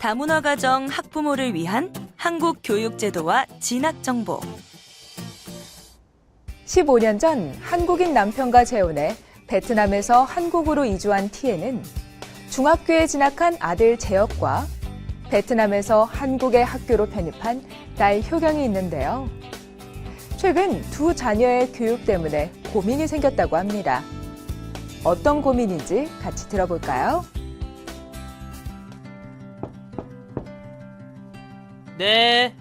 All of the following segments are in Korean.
다문화 가정 학부모를 위한 한국 교육 제도와 진학 정보. 15년 전 한국인 남편과 재혼해 베트남에서 한국으로 이주한 T에는 중학교에 진학한 아들 재혁과 베트남에서 한국의 학교로 편입한 딸 효경이 있는데요. 최근 두 자녀의 교육 때문에 고민이 생겼다고 합니다. 어떤 고민인지 같이 들어볼까요? 네,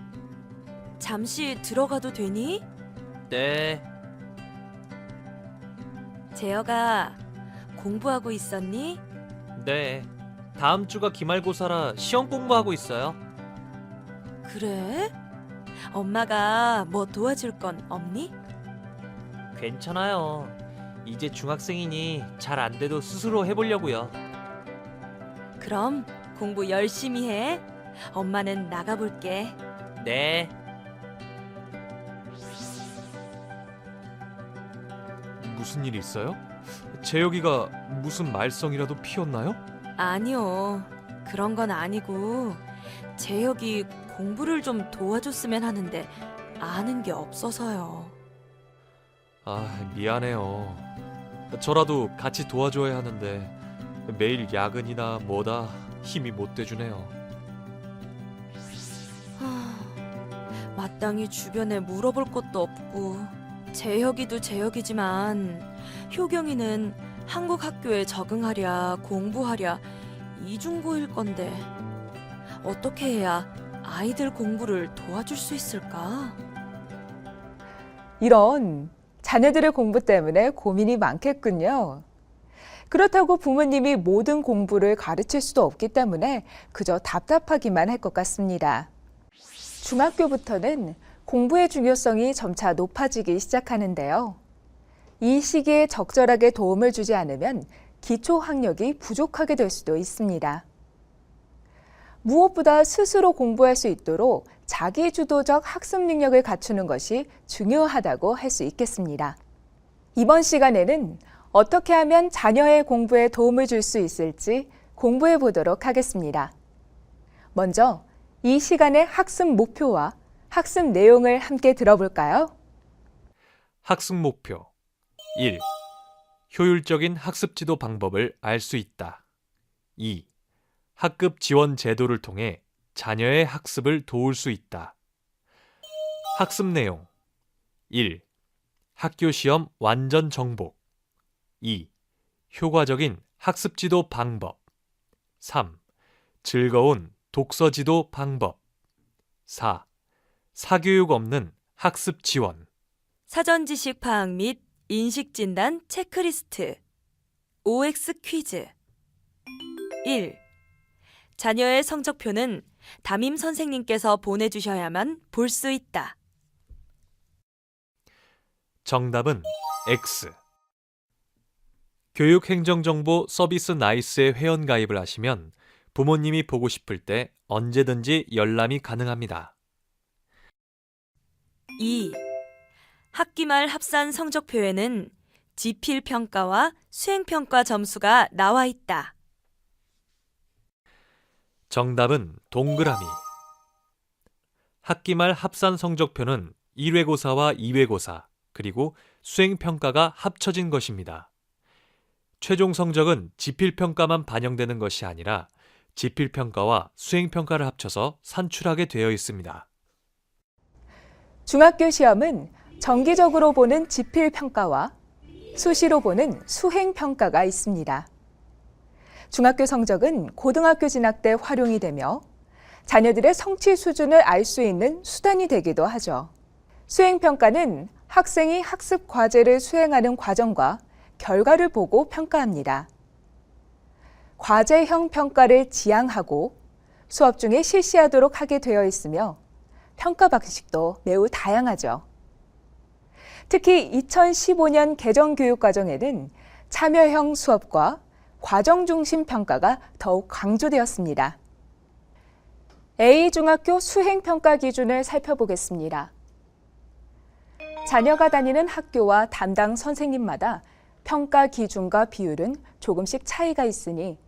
잠시 들어가도 되니? 네. 재혁아, 공부하고 있었니? 네. 다음 주가 기말고사라 시험 공부하고 있어요. 그래? 엄마가 뭐 도와줄 건 없니? 괜찮아요. 이제 중학생이니 잘 안 돼도 스스로 해보려고요. 그럼 공부 열심히 해. 엄마는 나가볼게. 네. 무슨 일 있어요? 재혁이가 무슨 말썽이라도 피웠나요? 아니요. 그런 건 아니고 재혁이 공부를 좀 도와줬으면 하는데 아는 게 없어서요. 아, 미안해요. 저라도 같이 도와줘야 하는데 매일 야근이나 뭐다 힘이 못 대주네요. 마땅히 주변에 물어볼 것도 없고 재혁이도 재혁이지만 효경이는 한국 학교에 적응하랴 공부하랴 이중고일 건데 어떻게 해야 아이들 공부를 도와줄 수 있을까? 이런 자녀들의 공부 때문에 고민이 많겠군요. 그렇다고 부모님이 모든 공부를 가르칠 수도 없기 때문에 그저 답답하기만 할 것 같습니다. 중학교부터는 공부의 중요성이 점차 높아지기 시작하는데요. 이 시기에 적절하게 도움을 주지 않으면 기초 학력이 부족하게 될 수도 있습니다. 무엇보다 스스로 공부할 수 있도록 자기주도적 학습 능력을 갖추는 것이 중요하다고 할 수 있겠습니다. 이번 시간에는 어떻게 하면 자녀의 공부에 도움을 줄 수 있을지 공부해 보도록 하겠습니다. 먼저 이 시간의 학습 목표와 학습 내용을 함께 들어볼까요? 학습 목표 1. 효율적인 학습 지도 방법을 알 수 있다. 2. 학급 지원 제도를 통해 자녀의 학습을 도울 수 있다. 학습 내용 1. 학교 시험 완전 정복 2. 효과적인 학습 지도 방법 3. 즐거운 독서 지도 방법 4. 사교육 없는 학습 지원 사전 지식 파악 및 인식 진단 체크리스트 OX 퀴즈 1. 자녀의 성적표는 담임 선생님께서 보내주셔야만 볼 수 있다. 정답은 X. 교육행정정보 서비스 나이스에 회원가입을 하시면 부모님이 보고 싶을 때 언제든지 열람이 가능합니다. 2. 학기 말 합산 성적표에는 지필평가와 수행평가 점수가 나와 있다. 정답은 동그라미. 학기 말 합산 성적표는 1회고사와 2회고사, 그리고 수행평가가 합쳐진 것입니다. 최종 성적은 지필평가만 반영되는 것이 아니라 지필평가와 수행평가를 합쳐서 산출하게 되어 있습니다. 중학교 시험은 정기적으로 보는 지필평가와 수시로 보는 수행평가가 있습니다. 중학교 성적은 고등학교 진학 때 활용이 되며 자녀들의 성취 수준을 알 수 있는 수단이 되기도 하죠. 수행평가는 학생이 학습 과제를 수행하는 과정과 결과를 보고 평가합니다. 과제형 평가를 지향하고 수업 중에 실시하도록 하게 되어 있으며 평가 방식도 매우 다양하죠. 특히 2015년 개정 교육과정에는 참여형 수업과 과정 중심 평가가 더욱 강조되었습니다. A중학교 수행평가 기준을 살펴보겠습니다. 자녀가 다니는 학교와 담당 선생님마다 평가 기준과 비율은 조금씩 차이가 있으니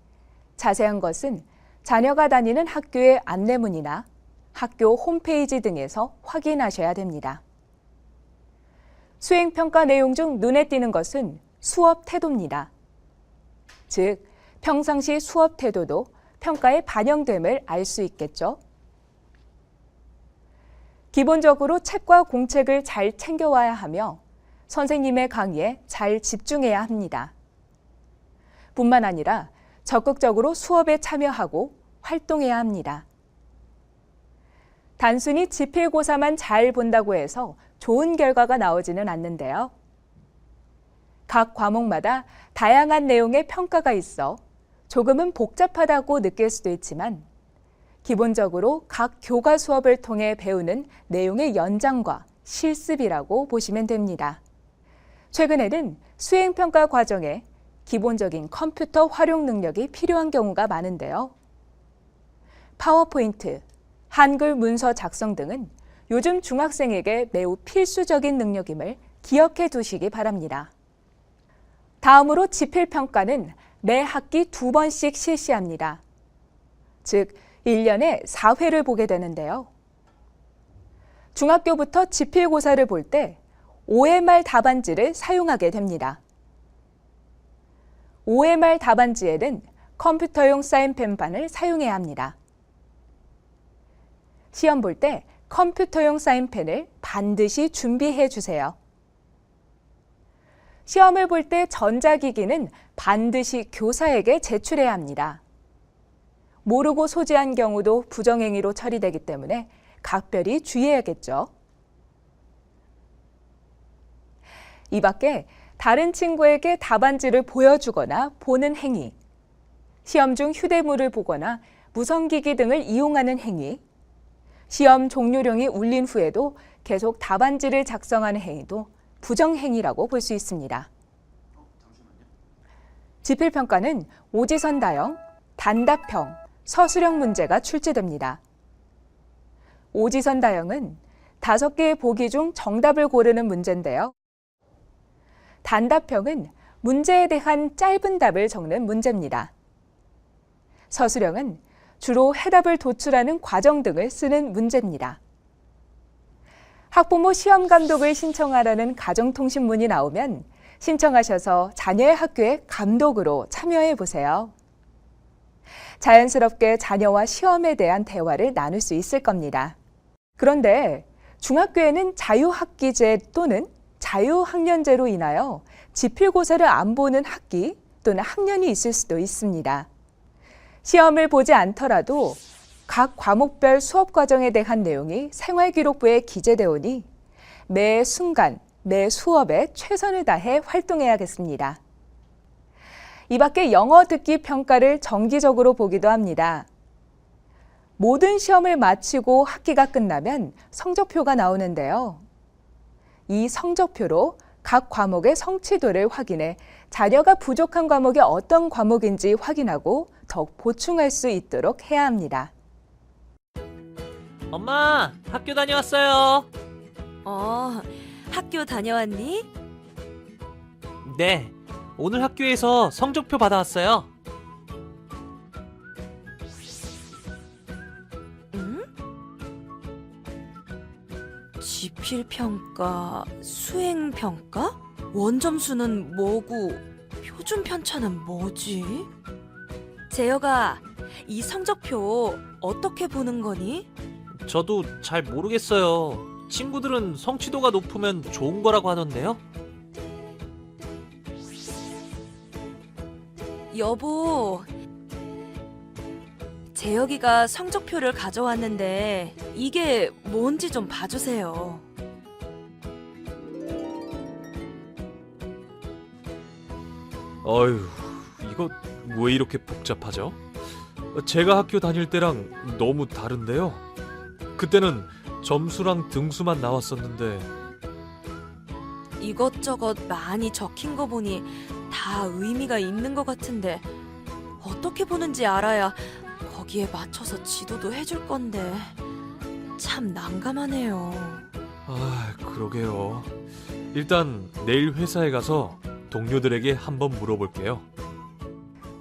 자세한 것은 자녀가 다니는 학교의 안내문이나 학교 홈페이지 등에서 확인하셔야 됩니다. 수행평가 내용 중 눈에 띄는 것은 수업 태도입니다. 즉, 평상시 수업 태도도 평가에 반영됨을 알 수 있겠죠. 기본적으로 책과 공책을 잘 챙겨와야 하며 선생님의 강의에 잘 집중해야 합니다. 뿐만 아니라 적극적으로 수업에 참여하고 활동해야 합니다. 단순히 지필고사만 잘 본다고 해서 좋은 결과가 나오지는 않는데요. 각 과목마다 다양한 내용의 평가가 있어 조금은 복잡하다고 느낄 수도 있지만 기본적으로 각 교과 수업을 통해 배우는 내용의 연장과 실습이라고 보시면 됩니다. 최근에는 수행평가 과정에 기본적인 컴퓨터 활용 능력이 필요한 경우가 많은데요. 파워포인트, 한글 문서 작성 등은 요즘 중학생에게 매우 필수적인 능력임을 기억해 두시기 바랍니다. 다음으로 지필평가는 매 학기 2번씩 실시합니다. 즉, 1년에 4회를 보게 되는데요. 중학교부터 지필고사를 볼 때 OMR 답안지를 사용하게 됩니다. OMR 답안지에는 컴퓨터용 사인펜판을 사용해야 합니다. 시험 볼 때 컴퓨터용 사인펜을 반드시 준비해 주세요. 시험을 볼 때 전자기기는 반드시 교사에게 제출해야 합니다. 모르고 소지한 경우도 부정행위로 처리되기 때문에 각별히 주의해야겠죠. 이 밖에 다른 친구에게 답안지를 보여주거나 보는 행위, 시험 중 휴대물을 보거나 무선기기 등을 이용하는 행위, 시험 종료령이 울린 후에도 계속 답안지를 작성하는 행위도 부정행위라고 볼 수 있습니다. 지필평가는 오지선다형, 단답형, 서술형 문제가 출제됩니다. 오지선다형은 5개의 보기 중 정답을 고르는 문제인데요. 단답형은 문제에 대한 짧은 답을 적는 문제입니다. 서술형은 주로 해답을 도출하는 과정 등을 쓰는 문제입니다. 학부모 시험 감독을 신청하라는 가정통신문이 나오면 신청하셔서 자녀의 학교에 감독으로 참여해 보세요. 자연스럽게 자녀와 시험에 대한 대화를 나눌 수 있을 겁니다. 그런데 중학교에는 자유학기제 또는 자유학년제로 인하여 지필고사를 안 보는 학기 또는 학년이 있을 수도 있습니다. 시험을 보지 않더라도 각 과목별 수업 과정에 대한 내용이 생활기록부에 기재되어 오니 매 순간, 매 수업에 최선을 다해 활동해야겠습니다. 이 밖에 영어 듣기 평가를 정기적으로 보기도 합니다. 모든 시험을 마치고 학기가 끝나면 성적표가 나오는데요. 이 성적표로 각 과목의 성취도를 확인해 자녀가 부족한 과목이 어떤 과목인지 확인하고 더욱 보충할 수 있도록 해야 합니다. 엄마, 학교 다녀왔어요. 학교 다녀왔니? 네, 오늘 학교에서 성적표 받아왔어요. 지필평가, 수행평가? 원점수는 뭐고 표준 편차는 뭐지? 재혁아, 이 성적표 어떻게 보는 거니? 저도 잘 모르겠어요. 친구들은 성취도가 높으면 좋은 거라고 하던데요. 여보, 재혁이가 성적표를 가져왔는데 이게 뭔지 좀 봐주세요. 어휴, 이거 왜 이렇게 복잡하죠? 제가 학교 다닐 때랑 너무 다른데요. 그때는 점수랑 등수만 나왔었는데 이것저것 많이 적힌 거 보니 다 의미가 있는 것 같은데 어떻게 보는지 알아야 거기에 맞춰서 지도도 해줄 건데 참 난감하네요. 아, 그러게요. 일단 내일 회사에 가서 동료들에게 한번 물어볼게요.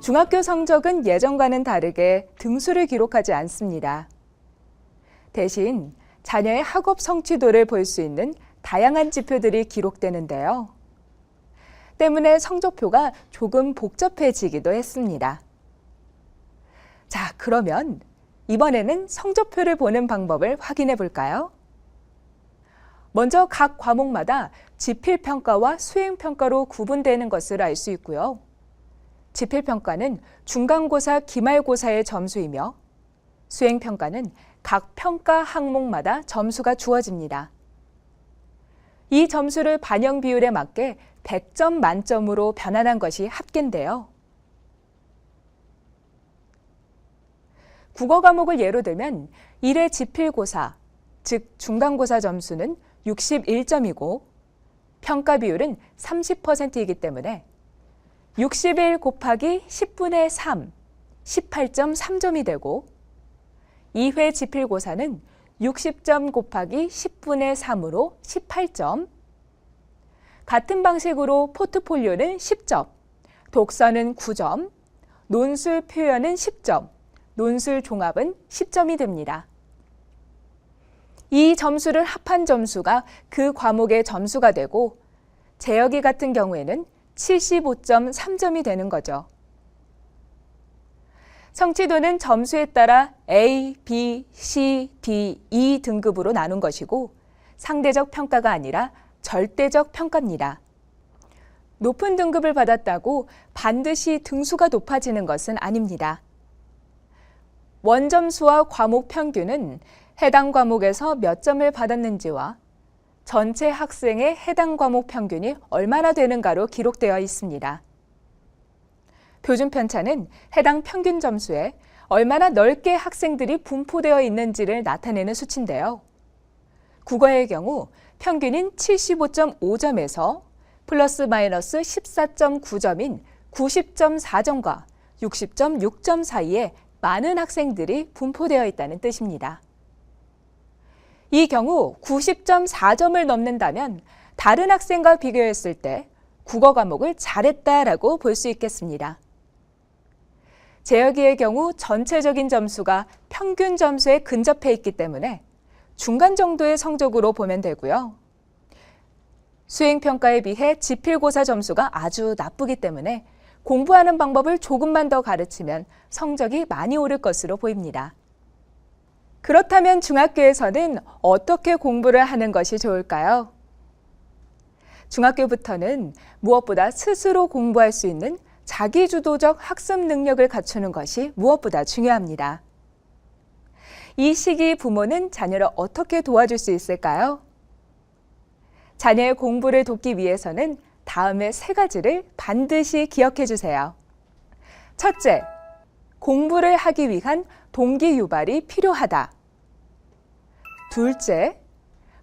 중학교 성적은 예전과는 다르게 등수를 기록하지 않습니다. 대신 자녀의 학업 성취도를 볼 수 있는 다양한 지표들이 기록되는데요. 때문에 성적표가 조금 복잡해지기도 했습니다. 자, 그러면 이번에는 성적표를 보는 방법을 확인해 볼까요? 먼저 각 과목마다 지필평가와 수행평가로 구분되는 것을 알 수 있고요. 지필평가는 중간고사, 기말고사의 점수이며 수행평가는 각 평가 항목마다 점수가 주어집니다. 이 점수를 반영 비율에 맞게 100점 만점으로 변환한 것이 합계인데요. 국어 과목을 예로 들면 1회 지필고사, 즉 중간고사 점수는 61점이고 평가 비율은 30%이기 때문에 61 곱하기 10분의 3, 18.3점이 되고 2회 지필고사는 60점 곱하기 10분의 3으로 18점, 같은 방식으로 포트폴리오는 10점, 독서는 9점, 논술 표현은 10점, 논술 종합은 10점이 됩니다. 이 점수를 합한 점수가 그 과목의 점수가 되고 재혁이 같은 경우에는 75.3점이 되는 거죠. 성취도는 점수에 따라 A, B, C, D, E 등급으로 나눈 것이고 상대적 평가가 아니라 절대적 평가입니다. 높은 등급을 받았다고 반드시 등수가 높아지는 것은 아닙니다. 원점수와 과목 평균은 해당 과목에서 몇 점을 받았는지와 전체 학생의 해당 과목 평균이 얼마나 되는가로 기록되어 있습니다. 표준 편차는 해당 평균 점수에 얼마나 넓게 학생들이 분포되어 있는지를 나타내는 수치인데요. 국어의 경우 평균인 75.5점에서 플러스 마이너스 14.9점인 90.4점과 60.6점 사이에 많은 학생들이 분포되어 있다는 뜻입니다. 이 경우 90.4점을 넘는다면 다른 학생과 비교했을 때 국어 과목을 잘했다라고 볼 수 있겠습니다. 재혁이의 경우 전체적인 점수가 평균 점수에 근접해 있기 때문에 중간 정도의 성적으로 보면 되고요. 수행평가에 비해 지필고사 점수가 아주 나쁘기 때문에 공부하는 방법을 조금만 더 가르치면 성적이 많이 오를 것으로 보입니다. 그렇다면 중학교에서는 어떻게 공부를 하는 것이 좋을까요? 중학교부터는 무엇보다 스스로 공부할 수 있는 자기주도적 학습 능력을 갖추는 것이 무엇보다 중요합니다. 이 시기 부모는 자녀를 어떻게 도와줄 수 있을까요? 자녀의 공부를 돕기 위해서는 다음의 3가지를 반드시 기억해 주세요. 첫째, 공부를 하기 위한 동기 유발이 필요하다. 둘째,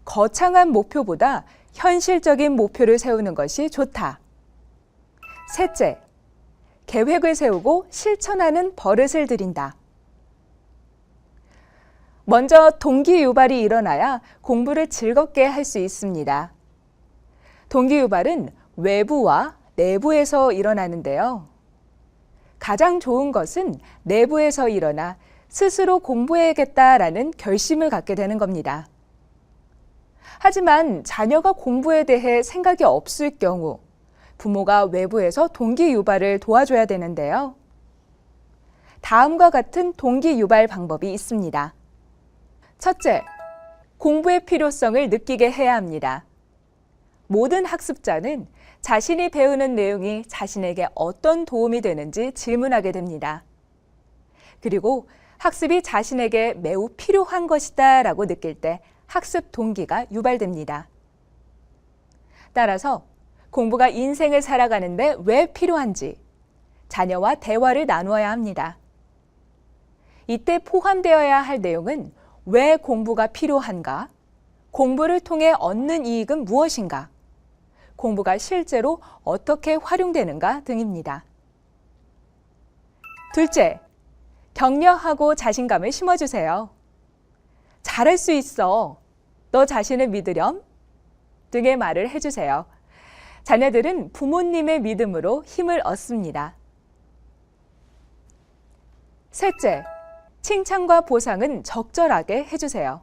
거창한 목표보다 현실적인 목표를 세우는 것이 좋다. 셋째, 계획을 세우고 실천하는 버릇을 들인다. 먼저 동기 유발이 일어나야 공부를 즐겁게 할 수 있습니다. 동기 유발은 외부와 내부에서 일어나는데요. 가장 좋은 것은 내부에서 일어나 스스로 공부해야겠다라는 결심을 갖게 되는 겁니다. 하지만 자녀가 공부에 대해 생각이 없을 경우 부모가 외부에서 동기 유발을 도와줘야 되는데요. 다음과 같은 동기 유발 방법이 있습니다. 첫째, 공부의 필요성을 느끼게 해야 합니다. 모든 학습자는 자신이 배우는 내용이 자신에게 어떤 도움이 되는지 질문하게 됩니다. 그리고 학습이 자신에게 매우 필요한 것이다 라고 느낄 때 학습 동기가 유발됩니다. 따라서 공부가 인생을 살아가는데 왜 필요한지 자녀와 대화를 나누어야 합니다. 이때 포함되어야 할 내용은 왜 공부가 필요한가? 공부를 통해 얻는 이익은 무엇인가? 공부가 실제로 어떻게 활용되는가 등입니다. 둘째, 격려하고 자신감을 심어주세요. 잘할 수 있어. 너 자신을 믿으렴? 등의 말을 해주세요. 자녀들은 부모님의 믿음으로 힘을 얻습니다. 셋째, 칭찬과 보상은 적절하게 해주세요.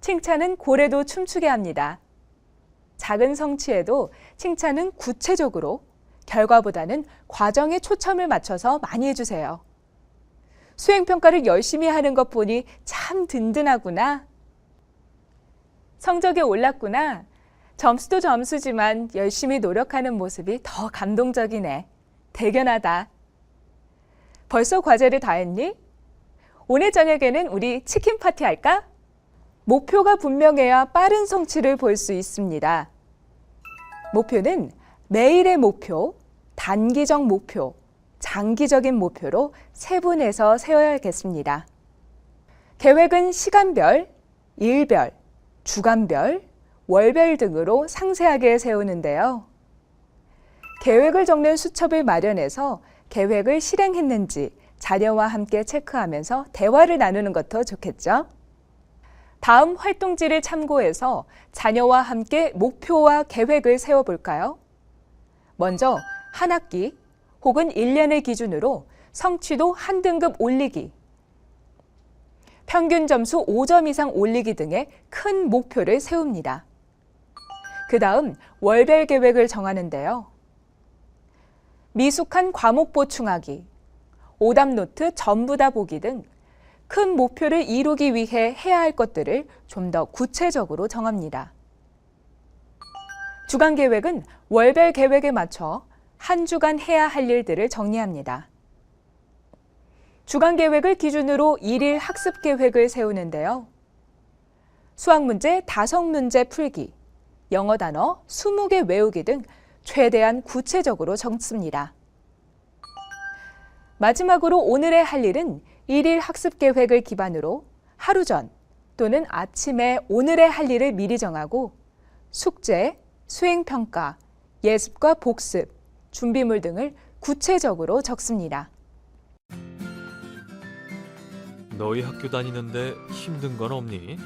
칭찬은 고래도 춤추게 합니다. 작은 성취에도 칭찬은 구체적으로, 결과보다는 과정에 초점을 맞춰서 많이 해주세요. 수행평가를 열심히 하는 것 보니 참 든든하구나. 성적이 올랐구나. 점수도 점수지만 열심히 노력하는 모습이 더 감동적이네. 대견하다. 벌써 과제를 다 했니? 오늘 저녁에는 우리 치킨 파티 할까? 목표가 분명해야 빠른 성취를 볼 수 있습니다. 목표는 매일의 목표, 단기적 목표, 장기적인 목표로 세분해서 세워야겠습니다. 계획은 시간별, 일별, 주간별, 월별 등으로 상세하게 세우는데요. 계획을 적는 수첩을 마련해서 계획을 실행했는지 자녀와 함께 체크하면서 대화를 나누는 것도 좋겠죠. 다음 활동지를 참고해서 자녀와 함께 목표와 계획을 세워볼까요? 먼저 한 학기 혹은 1년을 기준으로 성취도 한 등급 올리기, 평균 점수 5점 이상 올리기 등의 큰 목표를 세웁니다. 그 다음 월별 계획을 정하는데요. 미숙한 과목 보충하기, 오답 노트 전부 다 보기 등 큰 목표를 이루기 위해 해야 할 것들을 좀 더 구체적으로 정합니다. 주간 계획은 월별 계획에 맞춰 한 주간 해야 할 일들을 정리합니다. 주간 계획을 기준으로 일일 학습 계획을 세우는데요. 수학 문제 5문제 풀기, 영어 단어 20개 외우기 등 최대한 구체적으로 적습니다. 마지막으로 오늘의 할 일은 일일 학습 계획을 기반으로 하루 전 또는 아침에 오늘의 할 일을 미리 정하고 숙제, 수행평가, 예습과 복습, 준비물 등을 구체적으로 적습니다. 너희 학교 다니는데 힘든 건 없니?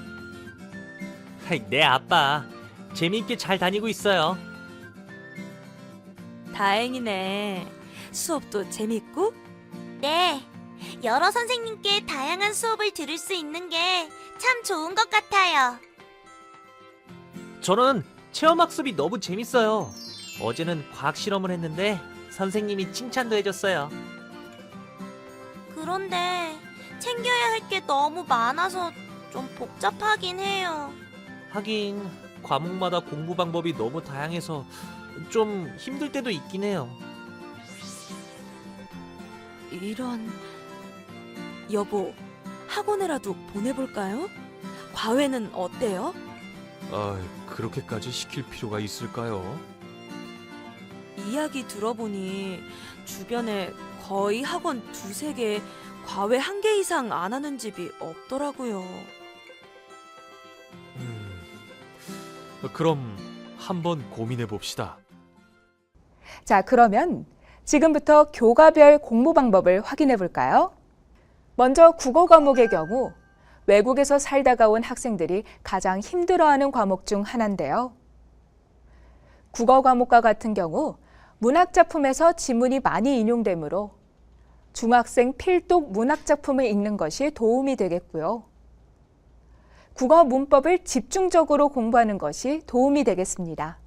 네, 아빠. 재미있게 잘 다니고 있어요. 다행이네. 수업도 재밌고? 네, 여러 선생님께 다양한 수업을 들을 수 있는 게 참 좋은 것 같아요. 저는 체험학습이 너무 재밌어요. 어제는 과학 실험을 했는데 선생님이 칭찬도 해줬어요. 그런데 챙겨야 할 게 너무 많아서 좀 복잡하긴 해요. 하긴 과목마다 공부 방법이 너무 다양해서 좀 힘들 때도 있긴 해요. 이런... 여보, 학원에라도 보내볼까요? 과외는 어때요? 그렇게까지 시킬 필요가 있을까요? 이야기 들어보니 주변에 거의 학원 2-3개, 과외 1개 이상 안 하는 집이 없더라고요. 그럼 한번 고민해 봅시다. 자, 그러면 지금부터 교과별 공부 방법을 확인해 볼까요? 먼저 국어 과목의 경우 외국에서 살다가 온 학생들이 가장 힘들어하는 과목 중 하나인데요. 국어 과목과 같은 경우 문학작품에서 지문이 많이 인용되므로 중학생 필독 문학작품을 읽는 것이 도움이 되겠고요. 국어 문법을 집중적으로 공부하는 것이 도움이 되겠습니다.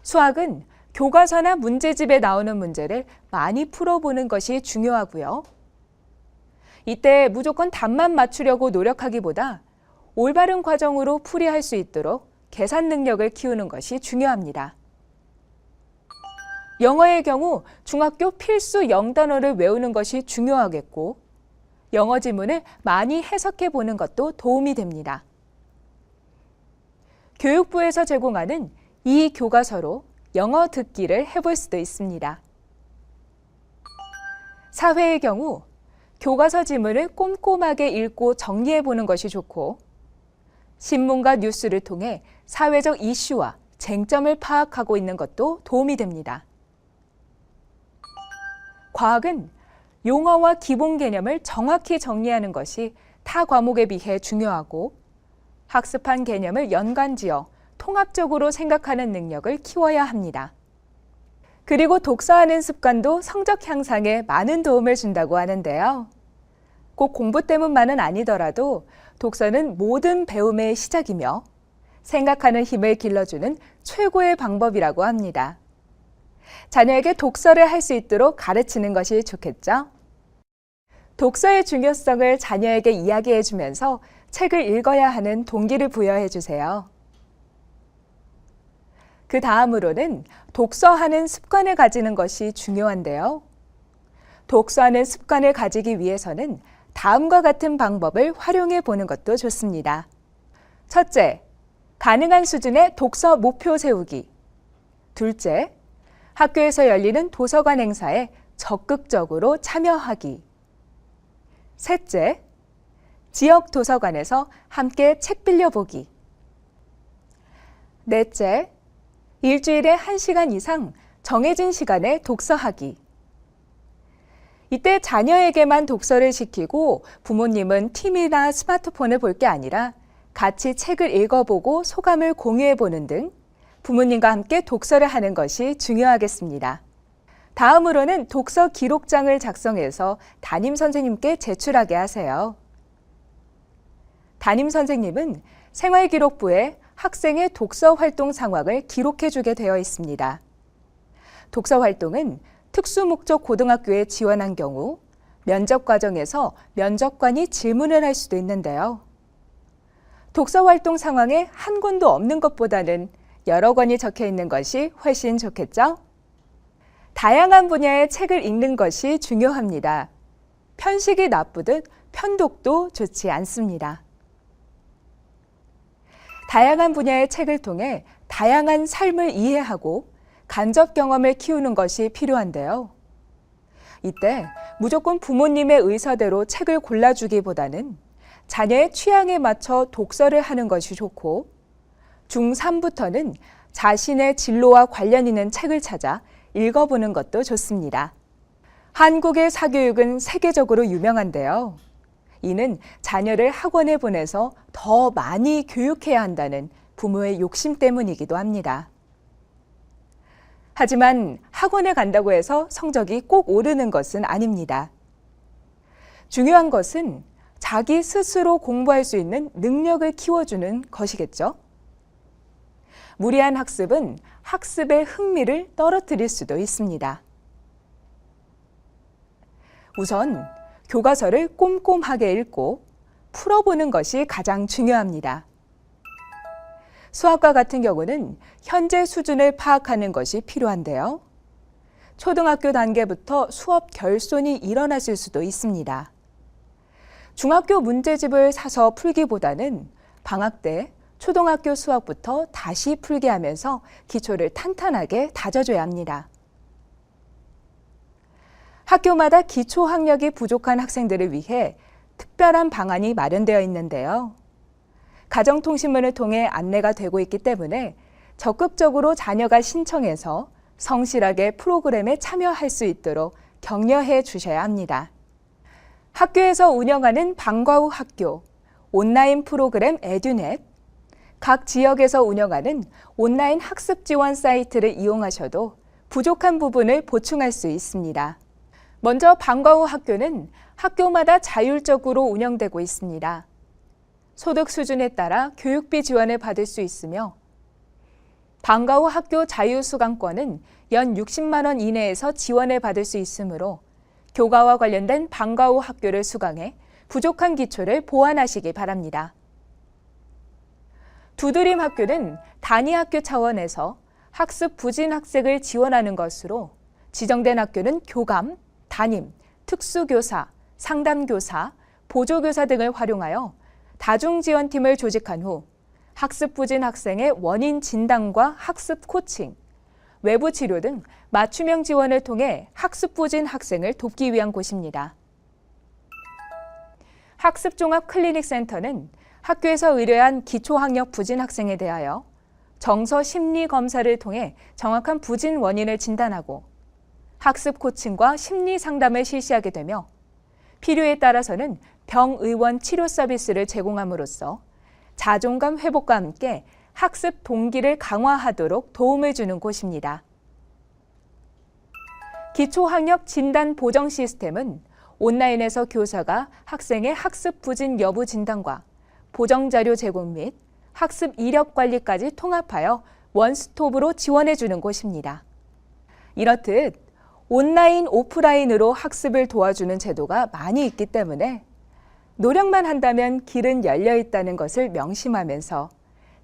수학은 교과서나 문제집에 나오는 문제를 많이 풀어보는 것이 중요하고요. 이때 무조건 답만 맞추려고 노력하기보다 올바른 과정으로 풀이할 수 있도록 계산 능력을 키우는 것이 중요합니다. 영어의 경우 중학교 필수 영단어를 외우는 것이 중요하겠고 영어 지문을 많이 해석해 보는 것도 도움이 됩니다. 교육부에서 제공하는 이 교과서로 영어 듣기를 해볼 수도 있습니다. 사회의 경우 교과서 지문을 꼼꼼하게 읽고 정리해 보는 것이 좋고 신문과 뉴스를 통해 사회적 이슈와 쟁점을 파악하고 있는 것도 도움이 됩니다. 과학은 용어와 기본 개념을 정확히 정리하는 것이 타 과목에 비해 중요하고 학습한 개념을 연관지어 통합적으로 생각하는 능력을 키워야 합니다. 그리고 독서하는 습관도 성적 향상에 많은 도움을 준다고 하는데요. 꼭 공부 때문만은 아니더라도 독서는 모든 배움의 시작이며 생각하는 힘을 길러주는 최고의 방법이라고 합니다. 자녀에게 독서를 할 수 있도록 가르치는 것이 좋겠죠? 독서의 중요성을 자녀에게 이야기해 주면서 책을 읽어야 하는 동기를 부여해 주세요. 그 다음으로는 독서하는 습관을 가지는 것이 중요한데요. 독서하는 습관을 가지기 위해서는 다음과 같은 방법을 활용해 보는 것도 좋습니다. 첫째, 가능한 수준의 독서 목표 세우기. 둘째, 학교에서 열리는 도서관 행사에 적극적으로 참여하기. 셋째, 지역 도서관에서 함께 책 빌려보기. 넷째, 일주일에 1시간 이상 정해진 시간에 독서하기. 이때 자녀에게만 독서를 시키고 부모님은 TV나 스마트폰을 볼 게 아니라 같이 책을 읽어보고 소감을 공유해보는 등 부모님과 함께 독서를 하는 것이 중요하겠습니다. 다음으로는 독서 기록장을 작성해서 담임 선생님께 제출하게 하세요. 담임 선생님은 생활기록부에 학생의 독서 활동 상황을 기록해주게 되어 있습니다. 독서 활동은 특수목적 고등학교에 지원한 경우 면접 과정에서 면접관이 질문을 할 수도 있는데요. 독서 활동 상황에 한 권도 없는 것보다는 여러 권이 적혀 있는 것이 훨씬 좋겠죠? 다양한 분야의 책을 읽는 것이 중요합니다. 편식이 나쁘듯 편독도 좋지 않습니다. 다양한 분야의 책을 통해 다양한 삶을 이해하고 간접 경험을 키우는 것이 필요한데요. 이때 무조건 부모님의 의사대로 책을 골라주기보다는 자녀의 취향에 맞춰 독서를 하는 것이 좋고 중3부터는 자신의 진로와 관련 있는 책을 찾아 읽어보는 것도 좋습니다. 한국의 사교육은 세계적으로 유명한데요. 이는 자녀를 학원에 보내서 더 많이 교육해야 한다는 부모의 욕심 때문이기도 합니다. 하지만 학원에 간다고 해서 성적이 꼭 오르는 것은 아닙니다. 중요한 것은 자기 스스로 공부할 수 있는 능력을 키워주는 것이겠죠. 무리한 학습은 학습의 흥미를 떨어뜨릴 수도 있습니다. 우선 교과서를 꼼꼼하게 읽고 풀어보는 것이 가장 중요합니다. 수학과 같은 경우는 현재 수준을 파악하는 것이 필요한데요. 초등학교 단계부터 수업 결손이 일어났을 수도 있습니다. 중학교 문제집을 사서 풀기보다는 방학 때 초등학교 수학부터 다시 풀게 하면서 기초를 탄탄하게 다져줘야 합니다. 학교마다 기초 학력이 부족한 학생들을 위해 특별한 방안이 마련되어 있는데요. 가정통신문을 통해 안내가 되고 있기 때문에 적극적으로 자녀가 신청해서 성실하게 프로그램에 참여할 수 있도록 격려해 주셔야 합니다. 학교에서 운영하는 방과 후 학교, 온라인 프로그램 에듀넷, 각 지역에서 운영하는 온라인 학습 지원 사이트를 이용하셔도 부족한 부분을 보충할 수 있습니다. 먼저 방과 후 학교는 학교마다 자율적으로 운영되고 있습니다. 소득 수준에 따라 교육비 지원을 받을 수 있으며 방과 후 학교 자유수강권은 연 60만 원 이내에서 지원을 받을 수 있으므로 교과와 관련된 방과 후 학교를 수강해 부족한 기초를 보완하시기 바랍니다. 두드림 학교는 단위 학교 차원에서 학습 부진 학생을 지원하는 것으로 지정된 학교는 교감, 담임, 특수교사, 상담교사, 보조교사 등을 활용하여 다중지원팀을 조직한 후 학습 부진 학생의 원인 진단과 학습 코칭, 외부 치료 등 맞춤형 지원을 통해 학습 부진 학생을 돕기 위한 곳입니다. 학습종합클리닉센터는 학교에서 의뢰한 기초학력 부진 학생에 대하여 정서 심리 검사를 통해 정확한 부진 원인을 진단하고 학습 코칭과 심리 상담을 실시하게 되며 필요에 따라서는 병의원 치료 서비스를 제공함으로써 자존감 회복과 함께 학습 동기를 강화하도록 도움을 주는 곳입니다. 기초학력 진단 보정 시스템은 온라인에서 교사가 학생의 학습 부진 여부 진단과 보정 자료 제공 및 학습 이력 관리까지 통합하여 원스톱으로 지원해주는 곳입니다. 이렇듯 온라인, 오프라인으로 학습을 도와주는 제도가 많이 있기 때문에 노력만 한다면 길은 열려 있다는 것을 명심하면서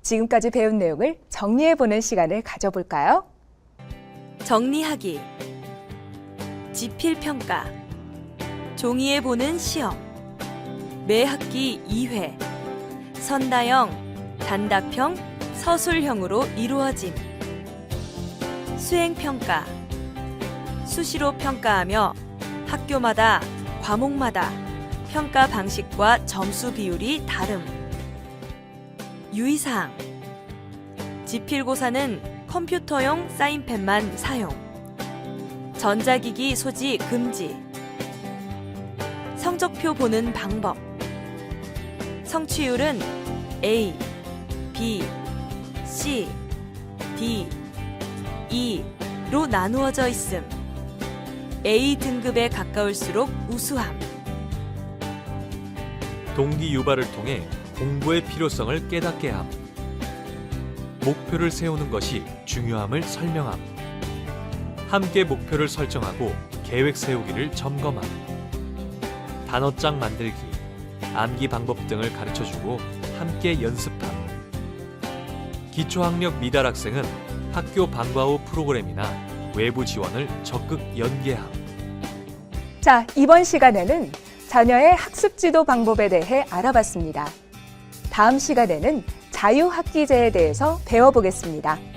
지금까지 배운 내용을 정리해보는 시간을 가져볼까요? 정리하기, 지필평가, 종이에 보는 시험, 매 학기 2회, 선다형, 단답형, 서술형으로 이루어짐, 수행평가, 수시로 평가하며 학교마다, 과목마다 평가 방식과 점수 비율이 다름. 유의사항, 지필고사는 컴퓨터용 사인펜만 사용, 전자기기 소지 금지, 성적표 보는 방법, 성취율은 A, B, C, D, E로 나누어져 있음. A 등급에 가까울수록 우수함. 동기 유발을 통해 공부의 필요성을 깨닫게 함. 목표를 세우는 것이 중요함을 설명함. 함께 목표를 설정하고 계획 세우기를 점검함. 단어장 만들기, 암기 방법 등을 가르쳐주고 함께 연습함. 기초학력 미달 학생은 학교 방과 후 프로그램이나 외부 지원을 적극 연계함. 자, 이번 시간에는 자녀의 학습 지도 방법에 대해 알아봤습니다. 다음 시간에는 자유학기제에 대해서 배워보겠습니다.